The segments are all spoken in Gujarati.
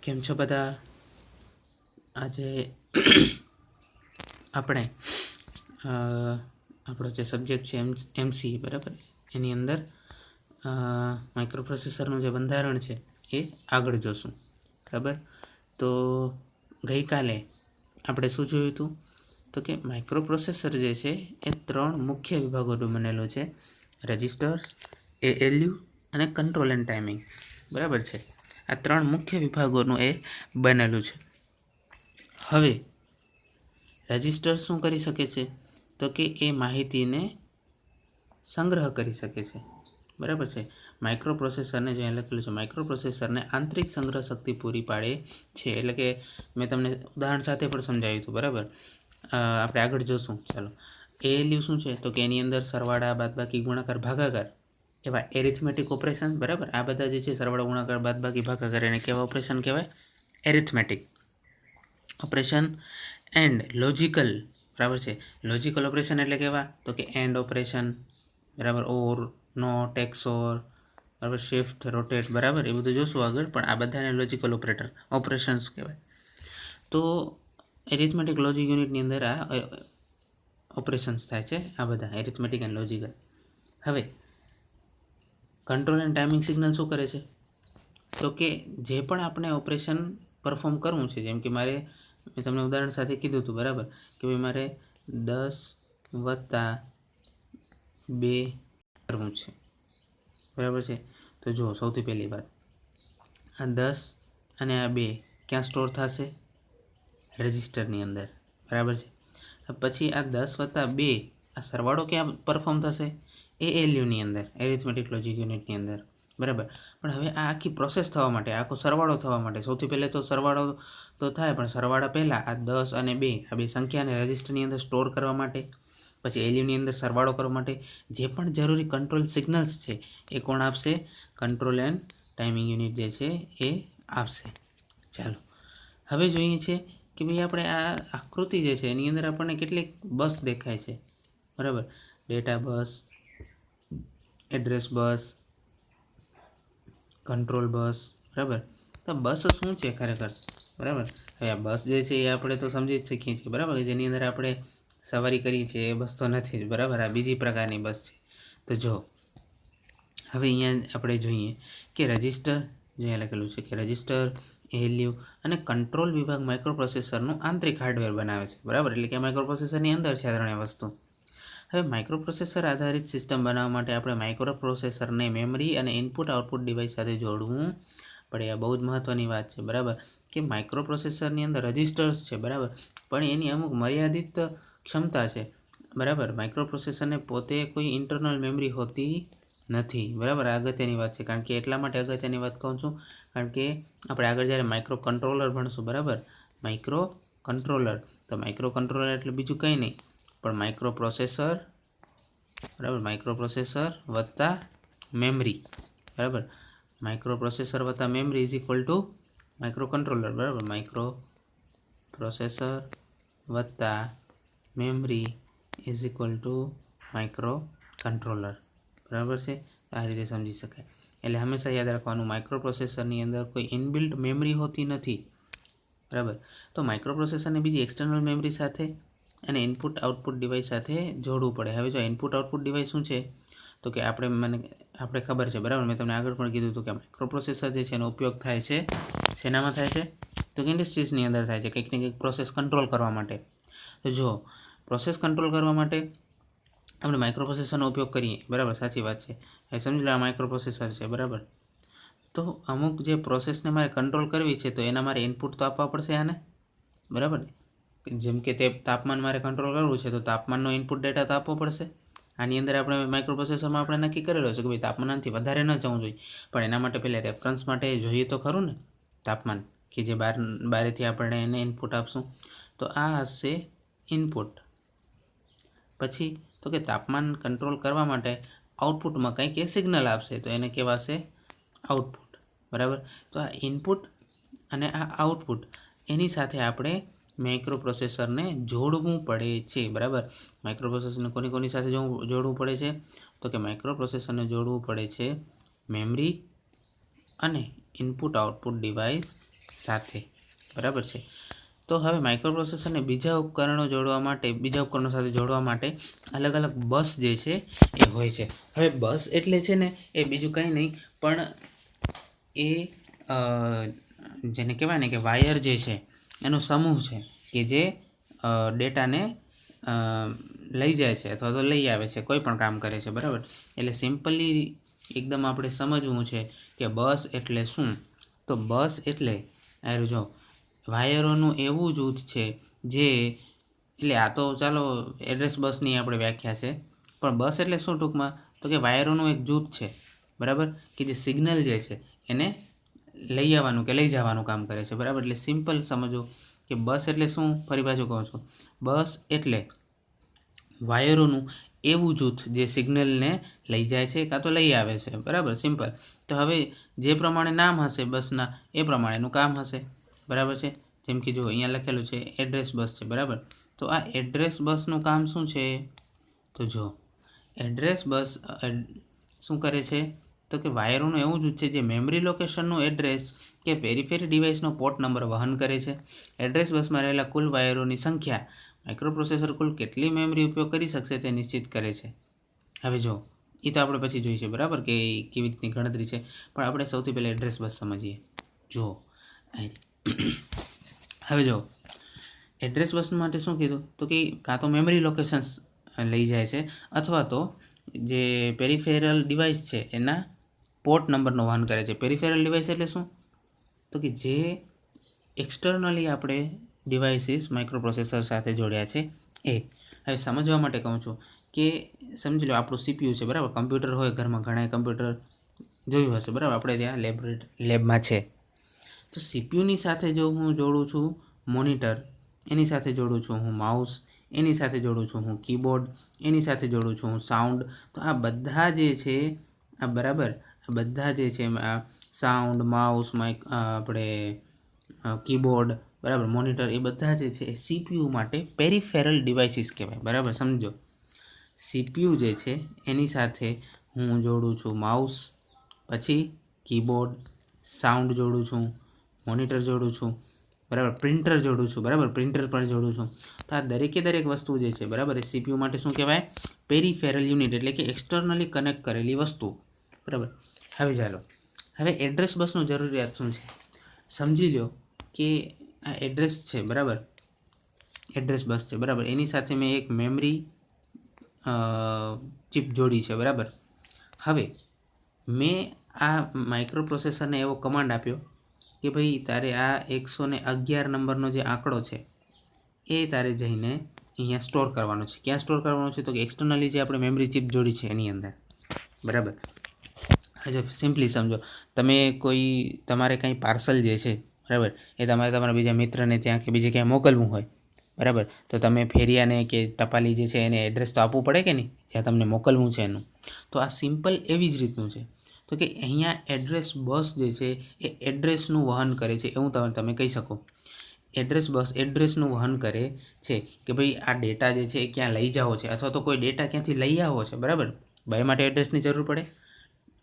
કેમ છો બધા? આજે આપણે આપણો જે સબ્જેક્ટ છે એમસી બરાબર, એની અંદર માઇક્રો પ્રોસેસરનું જે બંધારણ છે એ આગળ જોશું. બરાબર, તો ગઈકાલે આપણે શું જોયું હતું? તો કે માઇક્રો પ્રોસેસર જે છે એ 3 મુખ્ય વિભાગોનું બનેલું છે: રજિસ્ટર્સ, એએલયુ અને કંટ્રોલ એન્ડ ટાઈમિંગ. બરાબર છે, આ 3 મુખ્ય વિભાગોનું એ બનેલું છે. હવે રજિસ્ટર શું કરી શકે છે? તો કે એ માહિતીને સંગ્રહ કરી શકે છે. બરાબર છે, માઇક્રો પ્રોસેસરને જે લખેલું છે, માઇક્રો પ્રોસેસરને આંતરિક સંગ્રહ શક્તિ પૂરી પાડે છે. એટલે કે મેં તમને ઉદાહરણ સાથે પણ સમજાવ્યું હતું. બરાબર, આપણે આગળ જોશું. ચાલો, એએલયુ શું છે? તો કે એની અંદર સરવાળા, બાદબાકી, ગુણાકાર, ભાગાકાર એવા એરિથમેટિક ઓપરેશન. બરાબર, આ બધા જે છે સરવાળો, ગુણાકાર, બાદબાકી, ભાગાકાર, એને કેવા ઓપરેશન કહેવાય? Arithmetic operation. એન્ડ લોજિકલ, બરાબર છે, લોજિકલ ઓપરેશન એટલે કેવા? તો કે એન્ડ ઓપરેશન, બરાબર, ઓર, નોટ, એક્સઓર, બરાબર, શિફ્ટ, રોટેટ, બરાબર, એ બધું જોશું આગળ. પણ આ બધાને લોજિકલ ઓપરેશન્સ કહેવાય. તો એરિથમેટિક લોજિક યુનિટની અંદર આ ઓપરેશન્સ થાય છે, આ બધા એરિથમેટિક એન્ડ લોજિકલ. હવે કંટ્રોલ એન્ડ ટાઈમિંગ સિગ્નલ શું કરે છે? તો કે જે પણ આપણે ઓપરેશન પરફોર્મ કરવું છે, જેમ કે મેં તમને ઉદાહરણ સાથે કીધું હતું. બરાબર, કે ભાઈ મારે 10+2 કરવું છે. બરાબર છે, તો જુઓ, સૌથી પહેલી વાત, આ 10 અને આ 2 ક્યાં સ્ટોર થશે? રજિસ્ટરની અંદર. બરાબર છે, પછી આ 10+2 આ સરવાળો ક્યાં પરફોર્મ થશે? એએલયુની અંદર, એરિથમેટિક લોજિક યુનિટની અંદર. બરાબર, પણ હવે આ આખી પ્રોસેસ થવા માટે, આખો સરવાળો થવા માટે, સૌથી પહેલાં તો સરવાળો તો થાય, પણ સરવાળા પહેલાં આ 10 અને 2 આ બે સંખ્યાને રજિસ્ટરની અંદર સ્ટોર કરવા માટે, પછી એલયુની અંદર સરવાળો કરવા માટે જે પણ જરૂરી કંટ્રોલ સિગ્નલ્સ છે એ કોણ આપશે? કંટ્રોલ એન્ડ ટાઈમિંગ યુનિટ જે છે એ આપશે. ચાલો, હવે જોઈએ છે કે ભાઈ આપણે આ આકૃતિ જે છે એની અંદર આપણને કેટલીક બસ દેખાય છે. બરાબર, data bus, address bus, control bus. બરાબર, તો બસ શું છે ખરેખર? બરાબર, હવે આ બસ જે છે એ આપણે તો સમજી જ શકીએ છીએ. બરાબર, જેની અંદર આપણે સવારી કરીએ છીએ એ બસ તો નથી જ. બરાબર, આ બીજી પ્રકારની બસ છે. તો જો હવે અહીંયા આપણે જોઈએ કે રજિસ્ટર, જે લખેલું છે કે રજિસ્ટર, એએલયુ અને કંટ્રોલ વિભાગ માઇક્રો પ્રોસેસરનું આંતરિક હાર્ડવેર બનાવે છે. બરાબર, એટલે કે માઇક્રો પ્રોસેસરની અંદર છે આ ત્રણેય વસ્તુ. હવે માઇક્રો પ્રોસેસર આધારિત સિસ્ટમ બનાવવા માટે આપણે માઇક્રો પ્રોસેસરને મેમરી અને ઇનપુટ આઉટપુટ ડિવાઇસ સાથે જોડવું પડે. આ બહુ જ મહત્ત્વની વાત છે. બરાબર, કે માઇક્રો પ્રોસેસરની અંદર રજિસ્ટર્સ છે. બરાબર, પણ એની અમુક મર્યાદિત ક્ષમતા છે. બરાબર, માઇક્રો પ્રોસેસરને પોતે કોઈ ઇન્ટરનલ મેમરી હોતી નથી. બરાબર, આ અગત્યની વાત છે. કારણ કે એટલા માટે અગત્યની વાત કહું છું, કારણ કે આપણે આગળ જ્યારે માઇક્રો કંટ્રોલર ભણશું. બરાબર, માઇક્રો કંટ્રોલર, તો માઇક્રો કંટ્રોલર એટલે બીજું કંઈ નહીં પણ માઇક્રો પ્રોસેસર. બરાબર, માઇક્રો પ્રોસેસર વત્તા મેમરી. બરાબર, માઇક્રો પ્રોસેસર વત્તા memory is equal to micro controller. બરાબર, માઇક્રો પ્રોસેસર વત્તા memory is equal to micro controller. બરાબર છે, આ રીતે સમજી શકાય. એટલે હંમેશા યાદ રાખવાનું, માઇક્રો પ્રોસેસરની અંદર કોઈ ઇનબિલ્ટ મેમરી હોતી નથી. બરાબર, તો માઇક્રો પ્રોસેસરને બીજી એક્સટર્નલ મેમરી સાથે અને ઇનપુટ આઉટપુટ ડિવાઇસ સાથે જોડવું પડે. હવે જો ઇનપુટ આઉટપુટ ડિવાઇસ શું છે? તો કે આપણે ખબર છે. બરાબર, મેં તમને આગળ પણ કીધું હતું કે માઇક્રો પ્રોસેસર જે છે એનો ઉપયોગ થાય છે શેનામાં થાય છે? તો કે ઇન્ડસ્ટ્રીઝની અંદર થાય છે, કંઈક ને કંઈક પ્રોસેસ કંટ્રોલ કરવા માટે. તો જો પ્રોસેસ કંટ્રોલ કરવા માટે આપણે માઇક્રો પ્રોસેસરનો ઉપયોગ કરીએ. બરાબર, સાચી વાત છે. હવે સમજી લો આ માઇક્રો પ્રોસેસર છે. બરાબર, તો અમુક જે પ્રોસેસને મારે કંટ્રોલ કરવી છે તો એના મારે ઇનપુટ તો આપવા પડશે આને. બરાબર, જેમ કે તે તાપમાન મારે કંટ્રોલ કરવું છે તો તાપમાનનો ઇનપુટ ડેટા તો આપવો પડશે. આની અંદર આપણે માઇક્રો પ્રોસેસરમાં આપણે નક્કી કરેલો છે કે ભાઈ તાપમાનથી વધારે ન જવું જોઈએ, પણ એના માટે પહેલાં રેફરન્સ માટે જોઈએ તો ખરું ને તાપમાન, કે જે બારેથી આપણે એને ઇનપુટ આપશું. તો આ હશે ઇનપુટ. પછી તો કે તાપમાન કંટ્રોલ કરવા માટે આઉટપુટમાં કંઈક એ સિગ્નલ આપશે તો એને કહેવાશે આઉટપુટ. બરાબર, તો આ ઇનપુટ અને આ આઉટપુટ એની સાથે આપણે માઇક્રો પ્રોસેસરને જોડવું પડે છે. બરાબર, માઇક્રો પ્રોસેસરને કોની સાથે જોડવું પડે છે? તો કે માઇક્રો પ્રોસેસરને જોડવું પડે છે મેમરી અને ઇનપુટ આઉટપુટ ડિવાઇસ સાથે, બરાબર છે। તો હવે માઇક્રોપ્રોસેસરને બીજા ઉપકરણો જોડવા માટે, બીજા ઉપકરણો સાથે જોડવા માટે અલગ અલગ બસ જે છે એ હોય છે। હવે બસ એટલે છે ને એ બીજું કંઈ નહીં પણ એ જેને કહેવાય ને કે વાયર જે છે એનો સમૂહ છે કે જે ડેટાને લઈ જાય છે અથવા તો લઈ આવે છે, કોઈ પણ કામ કરે છે, બરાબર। એટલે સિમ્પલી એકદમ આપણે સમજવું છે કે બસ એટલે શું। તો બસ એટલે જો વાયરોનું એવું જૂથ છે જે, એટલે આ તો ચાલો એડ્રેસ બસની આપણે વ્યાખ્યા છે, પણ બસ એટલે શું ટૂંકમાં તો કે વાયરોનું એક જૂથ છે, બરાબર, કે જે સિગ્નલ જે છે એને લઈ આવવાનું કે લઈ જવાનું કામ કરે છે, બરાબર। એટલે સિમ્પલ સમજો કે બસ એટલે શું, ફરી પાછું કહું છું, બસ એટલે વાયરોનું એવું જૂથ જે સિગ્નલને લઈ જાય છે કાં તો લઈ આવે છે, બરાબર, સિમ્પલ। તો હવે જે પ્રમાણે નામ હશે બસના એ પ્રમાણેનું કામ હશે, બરાબર છે। જેમ કે જો અહીંયા લખેલું છે એડ્રેસ બસ છે, બરાબર। તો આ એડ્રેસ બસનું કામ શું છે, તો જો એડ્રેસ બસ શું કરે છે તો કે વાયરોનું એવું જૂથ છે જે મેમરી લોકેશનનું એડ્રેસ કે પેરિફેરી ડિવાઇસનો પોર્ટ નંબર વહન કરે છે। એડ્રેસ બસમાં રહેલા કુલ વાયરોની સંખ્યા માઇક્રોપ્રોસેસર કુલ કેટલી મેમરી ઉપયોગ કરી શકશે તે નિશ્ચિત કરે છે। હવે જો એ તો આપણે પછી જોઈશું, બરાબર, કે કેવી રીતની ગણતરી છે, પણ આપણે સૌથી પહેલાં એડ્રેસ બસ સમજીએ। જો હવે જો એડ્રેસ બસ માટે શું કીધું તો કે કાં તો મેમરી લોકેશન્સ લઈ જાય છે અથવા તો જે પેરિફેરલ ડિવાઇસ છે એના પોર્ટ નંબરનો વહન કરે છે। પેરિફેરલ ડિવાઇસ એટલે શું તો કે જે એક્સટર્નલી આપણે ડિવાઇસીસ માઇક્રોપ્રોસેસર સાથે જોડ્યા છે એ। હવે સમજવા માટે કહું છું કે સમજી લો આપણું સીપીયુ છે, બરાબર, કમ્પ્યુટર હોય ઘરમાં, ઘણા કમ્પ્યુટર જોયું હશે, બરાબર, આપણે ત્યાં લેબમાં છે। તો સીપીયુની સાથે જો હું જોડું છું મોનિટર, એની સાથે જોડું છું હું માઉસ, એની સાથે જોડું છું હું કીબોર્ડ, એની સાથે જોડું છું હું સાઉન્ડ, તો આ બધા જે છે આ બરાબર, આ બધા જે છે આ સાઉન્ડ, માઉસ, આપણે કીબોર્ડ, બરાબર, મોનિટર, એ બધા જે છે એ સીપીયુ માટે પેરિફેરલ ડિવાઇસીસ કહેવાય, બરાબર, સમજો। સીપીયુ જે છે એની સાથે હું જોડું છું માઉસ, પછી કીબોર્ડ, સાઉન્ડ જોડું છું, મોનિટર જોડું છું, બરાબર, પ્રિન્ટર જોડું છું, બરાબર, પ્રિન્ટર પણ જોડું છું। તો આ દરેકે દરેક વસ્તુ જે છે, બરાબર, એ સીપીયુ માટે શું કહેવાય, પેરિફેરલ યુનિટ, એટલે કે એક્સટર્નલી કનેક્ટ કરેલી વસ્તુ, બરાબર। હવે ચાલો, હવે એડ્રેસ બસનું જરૂરિયાત શું છે સમજી લો કે આ એડ્રેસ છે, બરાબર, એડ્રેસ બસ છે, બરાબર, એની સાથે મેં એક મેમરી ચિપ જોડી છે, બરાબર। હવે મેં આ માઇક્રોપ્રોસેસરને એવો કમાન્ડ આપ્યો કે ભાઈ તારે આ 111 નંબરનો જે આંકડો છે એ તારે જઈને અહીંયા સ્ટોર કરવાનો છે। ક્યાં સ્ટોર કરવાનો છે તો કે એક્સટર્નલી જે આપણે મેમરી ચિપ જોડી છે એની અંદર, બરાબર। હજુ સિમ્પલી સમજો, તમે તમારે કંઈ પાર્સલ જે છે, બરાબર, એ તમારે તમારા બીજા મિત્રને ત્યાં કે બીજે ક્યાંય મોકલવું હોય, બરાબર, તો તમે ફેરિયાને કે ટપાલી જે છે એને એડ્રેસ તો આપવું પડે કે નહીં, જ્યાં તમને મોકલવું છે એનું। તો આ સિમ્પલ એવી જ રીતનું છે, તો કે અહીંયા એડ્રેસ બસ જે છે એ એડ્રેસનું વહન કરે છે એવું તમે કહી શકો। એડ્રેસ બસ એડ્રેસનું વહન કરે છે કે ભાઈ આ ડેટા જે છે એ ક્યાં લઈ જાવો છે અથવા તો કોઈ ડેટા ક્યાંથી લઈ આવો છે, બરાબર, ભાઈ માટે એડ્રેસની જરૂર પડે,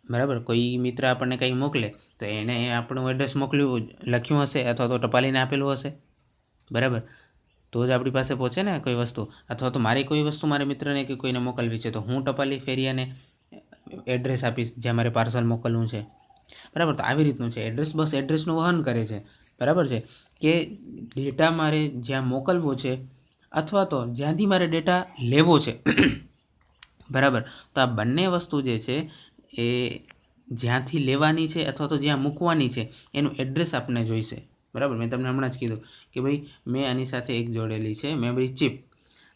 બરાબર। કોઈ મિત્ર આપણને કંઈ મોકલે તો એને આપણું એડ્રેસ લખ્યું હશે અથવા તો ટપાલીને આપેલું હશે, બરાબર, તો જ આપણી પાસે પહોંચે ને કોઈ વસ્તુ। અથવા તો મારી કોઈ વસ્તુ મારે મિત્રને કે કોઈને મોકલવી છે તો હું ટપાલી ફેરિયાને એડ્રેસ આપીશ જ્યાં મારે પાર્સલ મોકલવું છે, બરાબર। તો આવી રીતનું છે એડ્રેસ બસ, એડ્રેસનું વહન કરે છે, બરાબર છે, કે ડેટા મારે જ્યાં મોકલવો છે અથવા તો જ્યાંથી મારે ડેટા લેવો છે, બરાબર। તો આ બંને વસ્તુ જે છે એ જ્યાંથી લેવાની છે અથવા તો જ્યાં મૂકવાની છે એનું એડ્રેસ આપણને જોઈશે, બરાબર। મેં તમને હમણાં જ કીધું કે ભાઈ મેં આની સાથે એક જોડેલી છે મેમરી ચિપ,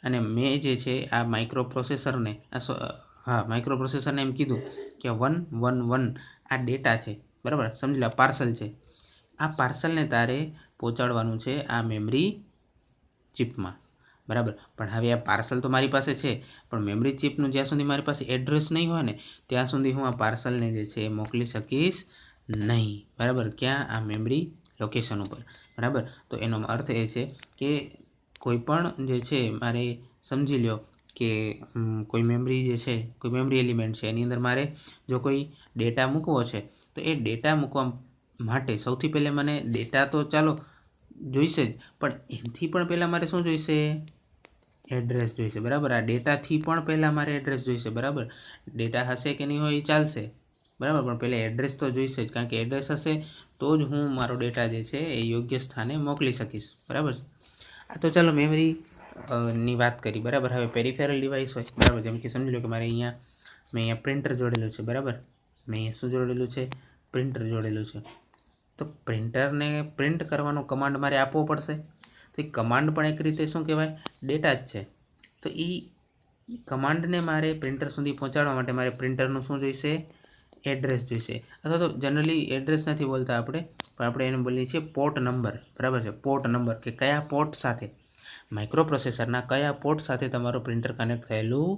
અને મેં જે છે આ માઇક્રોપ્રોસેસરને માઇક્રોપ્રોસેસરને એમ કીધું કે 111 આ ડેટા છે, બરાબર, સમજી લો પાર્સલ છે, આ પાર્સલને તારે પહોંચાડવાનું છે આ મેમરી ચિપમાં, બરાબર। પણ હવે આ પાર્સલ તો મારી પાસે છે, પણ મેમરી ચિપનું જ્યાં સુધી મારી પાસે એડ્રેસ નહીં હોય ને ત્યાં સુધી હું આ પાર્સલને જે છે એ મોકલી શકીશ નહીં, બરાબર, ક્યાં, આ મેમરી લોકેશન ઉપર, બરાબર। તો એનો અર્થ એ છે કે કોઈ પણ જે છે મારે સમજી લો કે કોઈ મેમરી જે છે, કોઈ મેમરી એલિમેન્ટ છે એની અંદર મારે જો કોઈ ડેટા મૂકવો છે તો એ ડેટા મૂકવા માટે સૌથી પહેલાં મને ડેટા તો ચાલો જોઈશે જ, પણ એનાથી પણ પહેલાં મારે શું જોઈશે? એડ્રેસ જોઈશે, બરાબર. આ ડેટાથી પણ પહેલાં મારે એડ્રેસ જોઈશે, બરાબર. ડેટા હશે કે નહીં હોય એ ચાલશે, બરાબર, પણ પહેલાં એડ્રેસ તો જોઈશે જ, કારણ કે એડ્રેસ હશે તો જ હું મારો ડેટા જે છે એ યોગ્ય સ્થાને મોકલી શકીશ, બરાબર. આ તો ચાલો મેમરી ની વાત કરી, બરાબર. હવે પેરિફેરલ ડિવાઇસ હોય, બરાબર, જેમ કે સમજી લો કે મારે અહીંયા પ્રિન્ટર જોડેલું છે, બરાબર. મેં અહીંયા શું જોડેલું છે? પ્રિન્ટર જોડેલું છે. તો પ્રિન્ટરને પ્રિન્ટ કરવાનો કમાન્ડ મારે આપવો પડશે. તો એ કમાન્ડ પણ એક રીતે શું કહેવાય? ડેટા જ છે. તો એ કમાન્ડને મારે પ્રિન્ટર સુધી પહોંચાડવા માટે મારે પ્રિન્ટરનું શું જોઈશે? એડ્રેસ જોઈશે. અથવા તો જનરલી એડ્રેસ નથી બોલતા આપણે, પણ આપણે એને બોલીએ છીએ પોર્ટ નંબર, બરાબર છે. પોર્ટ નંબર, કે કયા પોર્ટ સાથે, માઇક્રો પ્રોસેસરના કયા પોર્ટ સાથે તમારું પ્રિન્ટર કનેક્ટ થયેલું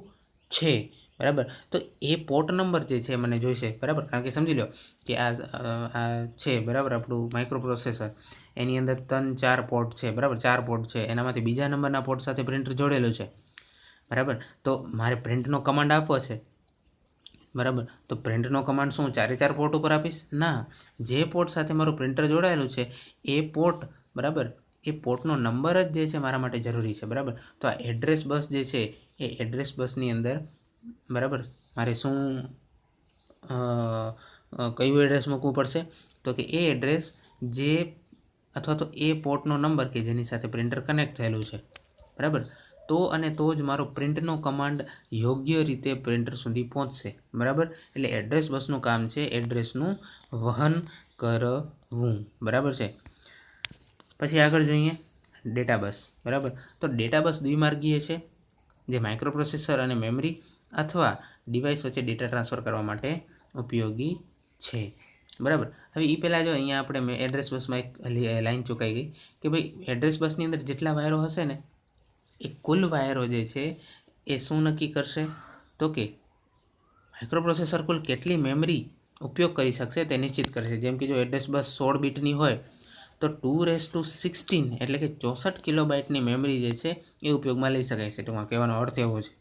છે, બરાબર. તો એ પોર્ટ નંબર જે છે મને જોઈશે, બરાબર. કારણ કે સમજી લો કે આ છે, બરાબર, આપણું માઇક્રો પ્રોસેસર, એની અંદર 3-4 પોર્ટ છે, બરાબર, 4 પોર્ટ છે, એનામાંથી બીજા નંબરના પોર્ટ સાથે પ્રિન્ટર જોડેલું છે, બરાબર. તો મારે પ્રિન્ટનો કમાન્ડ આપવો છે, બરાબર. તો પ્રિન્ટનો કમાન્ડ શું 4 પોર્ટ ઉપર આપીશ? ના, જે પોર્ટ સાથે મારું પ્રિન્ટર જોડાયેલું છે એ પોર્ટ, બરાબર, એ પોર્ટનો નંબર જ જે છે મારા માટે જરૂરી છે, બરાબર. તો આ એડ્રેસ બસ જે છે એ એડ્રેસ બસની અંદર, બરાબર, મારે શું કયું એડ્રેસ મૂકવું પડશે? તો કે એ એડ્રેસ જે અથવા તો એ પોર્ટનો નંબર કે જેની સાથે પ્રિન્ટર કનેક્ટ થયેલું છે, બરાબર. તો અને તો જ મારો પ્રિન્ટનો કમાન્ડ યોગ્ય રીતે પ્રિન્ટર સુધી પહોંચશે, બરાબર. એટલે એડ્રેસ બસનું કામ છે એડ્રેસનું વહન કરવું, બરાબર છે. પછી આગળ જઈએ ડેટા બસ, બરાબર. તો ડેટા બસ દ્વિમાર્ગીય છે, જે માઇક્રોપ્રોસેસર અને મેમરી અથવા ડિવાઇસ વચ્ચે ડેટા ટ્રાન્સફર કરવા માટે ઉપયોગી છે, બરાબર. હવે એ પહેલાં જો અહીંયા આપણે એડ્રેસ બસમાં એક લાઈન ચૂકાઈ ગઈ કે ભાઈ એડ્રેસ બસની અંદર જેટલા વાયરો હશે ને એ કુલ વાયરો જે છે એ શું નક્કી કરશે? તો કે માઇક્રોપ્રોસેસર કુલ કેટલી મેમરી ઉપયોગ કરી શકશે તે નિશ્ચિત કરશે. જેમ કે જો એડ્રેસ બસ 16 બીટની હોય તો 216 એટલે કે 64 કિલોબાઇટની મેમરી જે છે એ ઉપયોગમાં લઈ શકાય છે. ટૂંકમાં કહેવાનો અર્થ એવો છે.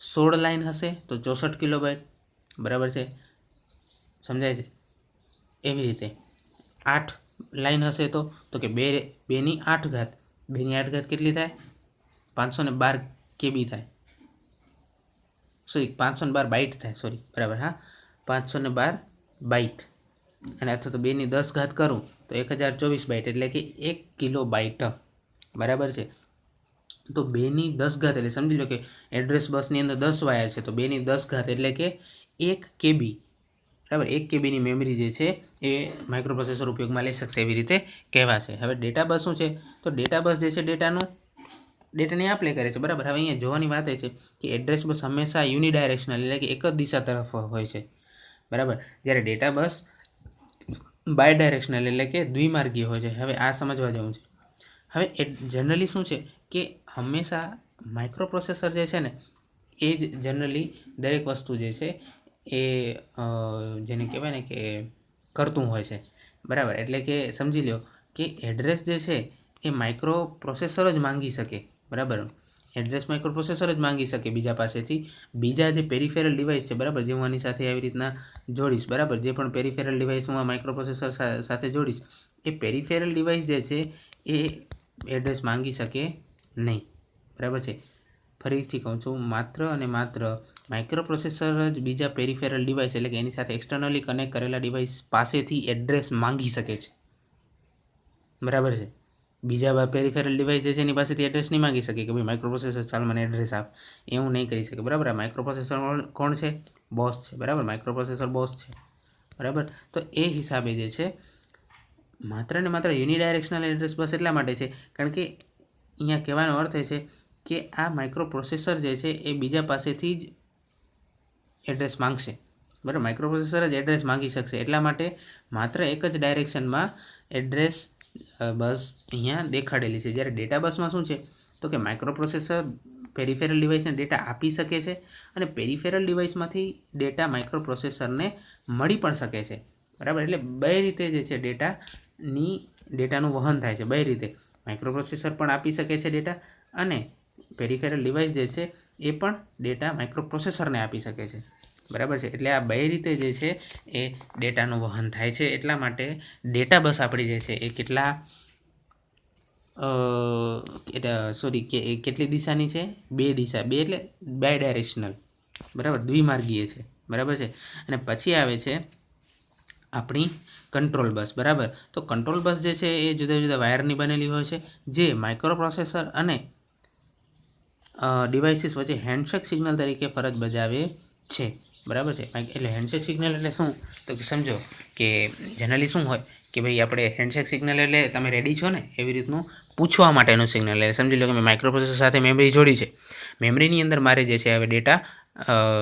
16 લાઇન હશે તો 64 કિલોબાઇટ, બરાબર છે, સમજાય છે. એવી રીતે 8 લાઇન હશે તો કે 2ની 8 ઘાત, 2ની 8 ઘાત કેટલી થાય? 512 કેબી થાય, સોરી 512 બાઇટ થાય, સોરી, બરાબર, હા, 512 બાઇટ. અને અથવા તો 2ની 10 ઘાત કરું તો 1024 બાઇટ એટલે કે 1 કિલો બાઇટ, બરાબર છે. તો 2ની 10 ઘાત એટલે સમજી લો કે એડ્રેસ બસની અંદર 10 વાયર છે તો 2ની 10 ઘાત એટલે કે 1 કેબી, બરાબર. 1 કેબીની મેમરી જે છે એ માઇક્રોપ્રોસેસર ઉપયોગમાં લઈ શકશે, એવી રીતે કહેવાશે. હવે ડેટા બસ શું છે? તો ડેટા બસ જે છે ડેટાની આપ લે કરે છે, બરાબર. હવે અહીંયા જોવાની વાત એ છે કે એડ્રેસ બસ હંમેશા યુનિડાયરેક્શનલ એટલે કે એક જ દિશા તરફ હોય છે, બરાબર. જ્યારે ડેટા બસ બાય ડાયરેક્શનલ એટલે કે દ્વિમાર્ગીય હોય છે. હવે આ સમજવા જેવું છે. હવે જનરલી શું છે કે હંમેશા માઇક્રોપ્રોસેસર જે છે ને એ જ જનરલી દરેક વસ્તુ જે છે એ જેને કહેવાય ને કે કરતું હોય છે, બરાબર. એટલે કે સમજી લો કે એડ્રેસ જે છે એ માઇક્રોપ્રોસેસર જ માંગી શકે, બરાબર. એડ્રેસ માઇક્રોપ્રોસેસર જ માંગી શકે બીજા પાસેથી. બીજા જે પેરિફેરલ ડિવાઇસ છે, બરાબર, જે હું આની સાથે આવી રીતના જોડીશ, બરાબર, જે પણ પેરિફેરલ ડિવાઇસ હું આ માઇક્રોપ્રોસેસર સાથે જોડીશ એ પેરિફેરલ ડિવાઇસ જે છે એ એડ્રેસ માંગી શકે નહીં, બરાબર છે. ફરીથી કહું છું, માત્ર અને માત્ર માઇક્રોપ્રોસેસર જ બીજા પેરિફેરલ ડિવાઇસ એટલે કે એની સાથે એક્સટર્નલી કનેક્ટ કરેલા ડિવાઇસ પાસેથી એડ્રેસ માંગી શકે છે, બરાબર છે. બીજા પેરિફેરલ ડિવાઇસ જે છે એની પાસેથી એડ્રેસ નહીં માંગી શકે કે ભાઈ માઇક્રોપ્રોસેસર ચાલ મને એડ્રેસ આપ, એવું નહીં કરી શકે, બરાબર. આ માઇક્રોપ્રોસેસર કોણ છે? બોસ છે, બરાબર. માઇક્રોપ્રોસેસર બોસ છે, બરાબર. તો એ હિસાબે જે છે માત્ર ને માત્ર યુનિડાયરેક્શનલ એડ્રેસ બસ એટલા માટે છે કારણ કે અહીંયા કહેવાનો અર્થ એ છે કે આ માઇક્રોપ્રોસેસર જે છે એ બીજા પાસેથી જ એડ્રેસ માંગશે, બરાબર. માઇક્રોપ્રોસેસર જ એડ્રેસ માંગી શકશે, એટલા માટે માત્ર એક જ ડાયરેક્શનમાં એડ્રેસ બસ અહીંયા દેખાડેલી છે. જ્યારે ડેટા બસમાં શું છે તો કે માઇક્રોપ્રોસેસર પેરિફેરલ ડિવાઇસને ડેટા આપી શકે છે અને પેરિફેરલ ડિવાઇસમાંથી ડેટા માઇક્રોપ્રોસેસરને મળી પણ શકે છે, બરાબર. એટલે બે રીતે જે છે ડેટાનું વહન થાય છે, બે રીતે. માઇક્રોપ્રોસેસર પણ આપી શકે છે ડેટા અને પેરિફેરલ ડિવાઇસ જે છે એ પણ ડેટા માઇક્રોપ્રોસેસરને આપી શકે છે, બરાબર છે. એટલે આ બે રીતે જે છે એ ડેટાનું વહન થાય છે. એટલા માટે ડેટા બસ આપણી જે છે એ કેટલી દિશાની છે? 2 દિશા. 2 એટલે બાય ડાયરેક્શનલ, બરાબર, દ્વિમાર્ગીય છે, બરાબર છે. અને પછી આવે છે આપણી કંટ્રોલ બસ, બરાબર. તો કંટ્રોલ બસ જે છે એ જુદા જુદા વાયરની બનેલી હોય છે, જે માઇક્રો પ્રોસેસર અને ડિવાઇસીસ વચ્ચે હેન્ડશેક સિગ્નલ તરીકે ફરજ બજાવે છે, બરાબર છે. એટલે હેન્ડશેક સિગ્નલ એટલે શું? તો કે સમજો કે જનરલી શું હોય કે ભાઈ આપણે હેન્ડશેક સિગ્નલ એટલે તમે રેડી છો ને એવી રીતનું પૂછવા માટેનું સિગ્નલ. એટલે સમજી લો કે મેં માઇક્રો પ્રોસેસર સાથે મેમરી જોડી છે. મેમરીની અંદર મારે જે છે હવે ડેટા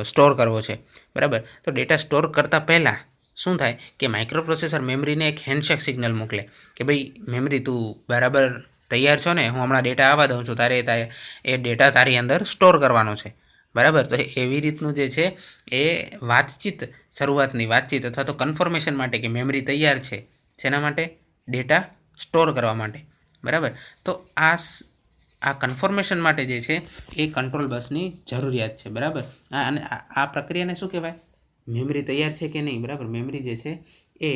સ્ટોર કરવો છે, બરાબર. તો ડેટા સ્ટોર કરતાં પહેલાં શું થાય કે માઇક્રો પ્રોસેસર મેમરીને એક હેન્ડશેક સિગ્નલ મોકલે કે ભાઈ મેમરી તું બરાબર તૈયાર છો ને, હું હમણાં ડેટા આવવા દઉં છું, તારે એ ડેટા તારી અંદર સ્ટોર કરવાનો છે, બરાબર. તો એવી રીતનું જે છે એ શરૂઆતની વાતચીત અથવા તો કન્ફર્મેશન માટે કે મેમરી તૈયાર છે, શેના માટે? ડેટા સ્ટોર કરવા માટે, બરાબર. તો આ કન્ફર્મેશન માટે જે છે એ કંટ્રોલ બસની જરૂરિયાત છે, બરાબર. અને આ પ્રક્રિયાને શું કહેવાય? મેમરી તૈયાર છે કે નહીં, બરાબર. મેમરી જે છે એ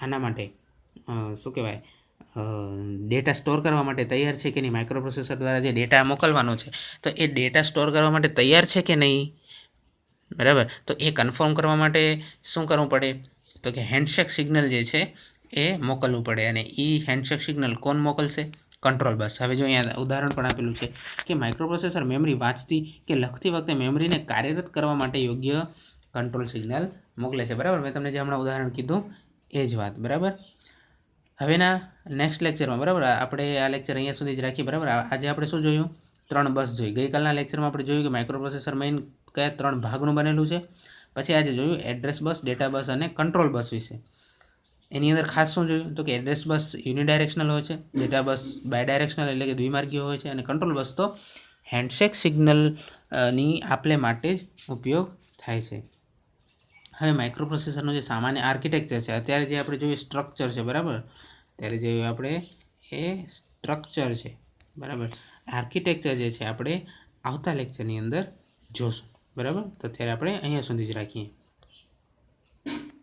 આના માટે શું કહેવાય, ડેટા સ્ટોર કરવા માટે તૈયાર છે કે નહીં, માઇક્રો પ્રોસેસર દ્વારા જે ડેટા મોકલવાનો છે તો એ ડેટા સ્ટોર કરવા માટે તૈયાર છે કે નહીં, બરાબર. તો એ કન્ફર્મ કરવા માટે શું કરવું પડે? તો કે હેન્ડશેક સિગ્નલ જે છે એ મોકલવું પડે. અને એ હેન્ડશેક સિગ્નલ કોણ મોકલશે? Control bus. હવે જો અહીંયા ઉદાહરણ પણ આપેલું છે કે માઇક્રો પ્રોસેસર મેમરી વાંચતી કે લખતી વખતે મેમરીને કાર્યરત કરવા માટે યોગ્ય કંટ્રોલ સિગ્નલ મોકલે છે, બરાબર. મેં તમને જે હમણાં ઉદાહરણ કીધું એ જ વાત, બરાબર. હવેના નેક્સ્ટ લેક્ચરમાં, બરાબર, આપણે આ લેક્ચર અહીંયા સુધી જ રાખીએ, બરાબર. આજે આપણે શું જોયું? 3 બસ જોઈ. ગઈકાલના લેક્ચરમાં આપણે જોયું કે માઇક્રો પ્રોસેસર મેઇન કયા 3 ભાગનું બનેલું છે. પછી આજે જોયું એડ્રેસ બસ, ડેટા બસ અને કંટ્રોલ બસ વિશે. એની અંદર ખાસ શું જોયું? તો કે એડ્રેસ બસ યુનિડાયરેક્શનલ હોય છે, ડેટા બસ બાયડાયરેક્શનલ એટલે કે દ્વિમાર્ગીય હોય છે, અને કંટ્રોલ બસ તો હેન્ડશેક સિગ્નલની આપલે માટે જ ઉપયોગ થાય છે. હવે માઇક્રો પ્રોસેસરનું જે સામાન્ય આર્કિટેક્ચર છે, અત્યારે જે આપણે જોઈએ સ્ટ્રક્ચર છે, બરાબર. ત્યારે જે આપણે એ સ્ટ્રક્ચર છે, બરાબર. આર્કિટેક્ચર જે છે આપણે આવતા લેક્ચરની અંદર જોશું, બરાબર. તો અત્યારે આપણે અહીંયા સુધી જ રાખીએ.